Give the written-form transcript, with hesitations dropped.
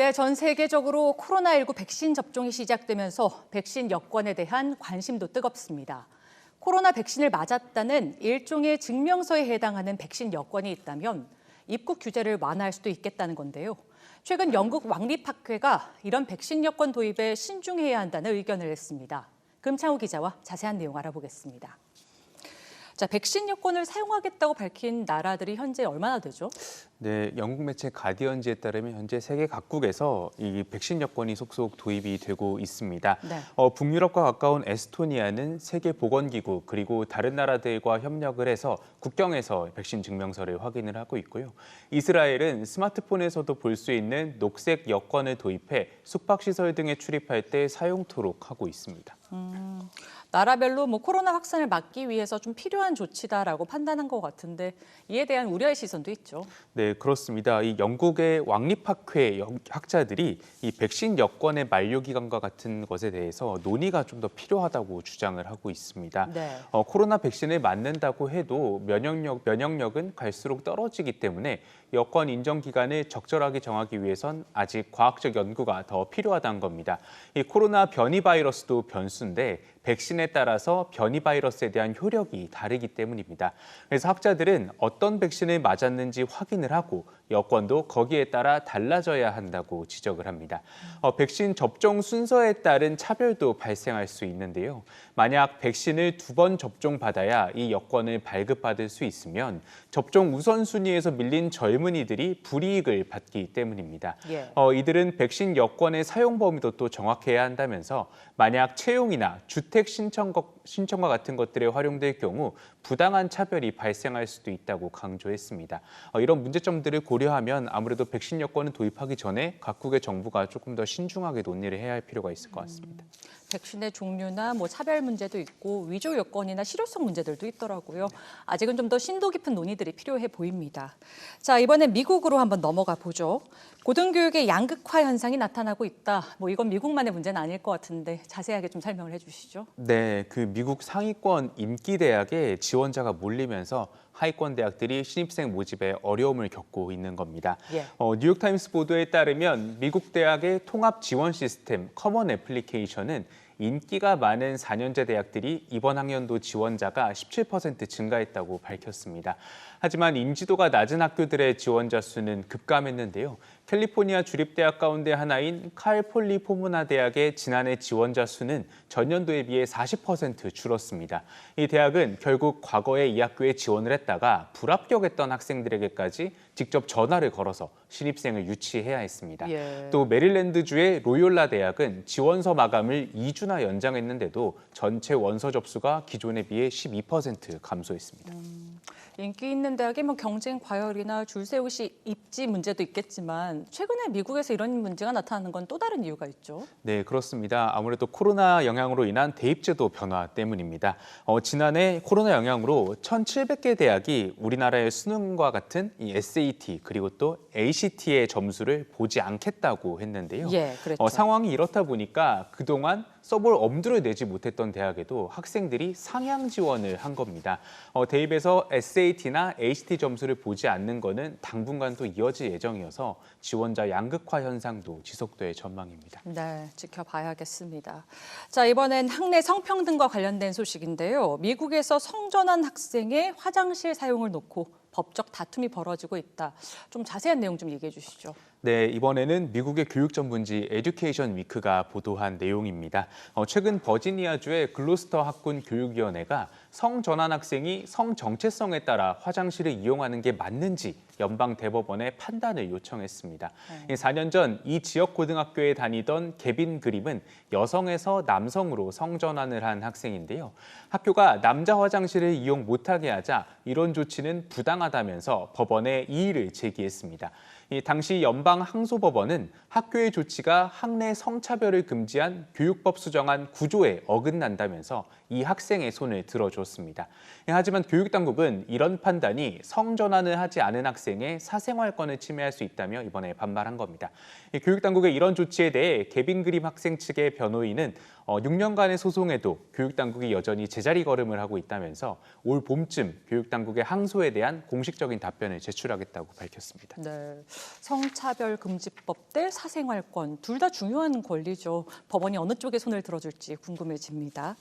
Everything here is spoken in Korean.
네, 전 세계적으로 코로나19 백신 접종이 시작되면서 백신 여권에 대한 관심도 뜨겁습니다. 코로나 백신을 맞았다는 일종의 증명서에 해당하는 백신 여권이 있다면 입국 규제를 완화할 수도 있겠다는 건데요. 최근 영국 왕립학회가 이런 백신 여권 도입에 신중해야 한다는 의견을 냈습니다. 금창우 기자와 자세한 내용 알아보겠습니다. 자, 백신 여권을 사용하겠다고 밝힌 나라들이 현재 얼마나 되죠? 네, 영국 매체 가디언지에 따르면 현재 세계 각국에서 이 백신 여권이 속속 도입이 되고 있습니다. 네. 북유럽과 가까운 에스토니아는 세계보건기구 그리고 다른 나라들과 협력을 해서 국경에서 백신 증명서를 확인을 하고 있고요. 이스라엘은 스마트폰에서도 볼 수 있는 녹색 여권을 도입해 숙박시설 등에 출입할 때 사용토록 하고 있습니다. 나라별로 코로나 확산을 막기 위해서 좀 필요한 조치다라고 판단한 것 같은데 이에 대한 우려의 시선도 있죠. 네, 그렇습니다. 이 영국의 왕립학회 학자들이 이 백신 여권의 만료 기간과 같은 것에 대해서 논의가 좀 더 필요하다고 주장을 하고 있습니다. 네. 코로나 백신을 맞는다고 해도 면역력은 갈수록 떨어지기 때문에 여권 인정 기간을 적절하게 정하기 위해선 아직 과학적 연구가 더 필요하다는 겁니다. 이 코로나 변이 바이러스도 변수인데 백신에 따라서 변이 바이러스에 대한 효력이 다르기 때문입니다. 그래서 학자들은 어떤 백신을 맞았는지 확인을 하고 여권도 거기에 따라 달라져야 한다고 지적을 합니다. 백신 접종 순서에 따른 차별도 발생할 수 있는데요. 만약 백신을 2번 접종받아야 이 여권을 발급받을 수 있으면 접종 우선순위에서 밀린 젊은이들이 불이익을 받기 때문입니다. 예. 이들은 백신 여권의 사용 범위도 또 정확해야 한다면서 만약 채용이나 주택 신청과 같은 것들에 활용될 경우 부당한 차별이 발생할 수도 있다고 강조했습니다. 이런 문제점들을 고려하면 아무래도 백신 여권을 도입하기 전에 각국의 정부가 조금 더 신중하게 논의를 해야 할 필요가 있을 것 같습니다. 백신의 종류나 차별 문제도 있고 위조 여건이나 실효성 문제들도 있더라고요. 아직은 좀 더 심도 깊은 논의들이 필요해 보입니다. 자, 이번엔 미국으로 한번 넘어가 보죠. 고등교육의 양극화 현상이 나타나고 있다. 이건 미국만의 문제는 아닐 것 같은데 자세하게 좀 설명을 해주시죠. 네, 그 미국 상위권 인기 대학에 지원자가 몰리면서 하위권 대학들이 신입생 모집에 어려움을 겪고 있는 겁니다. 예. 뉴욕타임스 보도에 따르면 미국 대학의 통합 지원 시스템 커먼 애플리케이션은 인기가 많은 4년제 대학들이 이번 학년도 지원자가 17% 증가했다고 밝혔습니다. 하지만 인지도가 낮은 학교들의 지원자 수는 급감했는데요. 캘리포니아 주립대학 가운데 하나인 칼폴리포무나 대학의 지난해 지원자 수는 전년도에 비해 40% 줄었습니다. 이 대학은 결국 과거에 이 학교에 지원을 했다가 불합격했던 학생들에게까지 직접 전화를 걸어서 신입생을 유치해야 했습니다. 예. 또 메릴랜드주의 로욜라 대학은 지원서 마감을 2주나 연장했는데도 전체 원서 접수가 기존에 비해 12% 감소했습니다. 인기 있는 대학의 경쟁 과열이나 줄 세우시 입지 문제도 있겠지만 최근에 미국에서 이런 문제가 나타나는 건 또 다른 이유가 있죠. 네, 그렇습니다. 아무래도 코로나 영향으로 인한 대입제도 변화 때문입니다. 지난해 코로나 영향으로 1,700개 대학이 우리나라의 수능과 같은 이 SAT 그리고 또 ACT의 점수를 보지 않겠다고 했는데요. 예, 그렇죠. 상황이 이렇다 보니까 그동안 써볼 엄두를 내지 못했던 대학에도 학생들이 상향 지원을 한 겁니다. 대입에서 SAT나 ACT 점수를 보지 않는 거는 당분간 또 이어질 예정이어서 지원자 양극화 현상도 지속될 전망입니다. 네, 지켜봐야겠습니다. 자, 이번엔 학내 성평등과 관련된 소식인데요. 미국에서 성전환 학생의 화장실 사용을 놓고 법적 다툼이 벌어지고 있다. 좀 자세한 내용 좀 얘기해 주시죠. 네, 이번에는 미국의 교육 전문지 에듀케이션 위크가 보도한 내용입니다. 최근 버지니아주의 글로스터 학군 교육위원회가 성전환 학생이 성 정체성에 따라 화장실을 이용하는 게 맞는지 연방 대법원에 판단을 요청했습니다. 4년 전 이 지역 고등학교에 다니던 개빈 그림은 여성에서 남성으로 성전환을 한 학생인데요. 학교가 남자 화장실을 이용 못하게 하자 이런 조치는 부당하다면서 법원에 이의를 제기했습니다. 당시 연방 항소법원은 학교의 조치가 학내 성차별을 금지한 교육법 수정안 9조에 어긋난다면서 이 학생의 손을 들어줬습니다. 하지만 교육당국은 이런 판단이 성전환을 하지 않은 학생의 사생활권을 침해할 수 있다며 이번에 반발한 겁니다. 교육당국의 이런 조치에 대해 개빈 그림 학생 측의 변호인은 6년간의 소송에도 교육당국이 여전히 제자리 걸음을 하고 있다면서 올 봄쯤 교육당국의 항소에 대한 공식적인 답변을 제출하겠다고 밝혔습니다. 네. 성차별금지법 대 사생활권 둘 다 중요한 권리죠. 법원이 어느 쪽에 손을 들어줄지 궁금해집니다.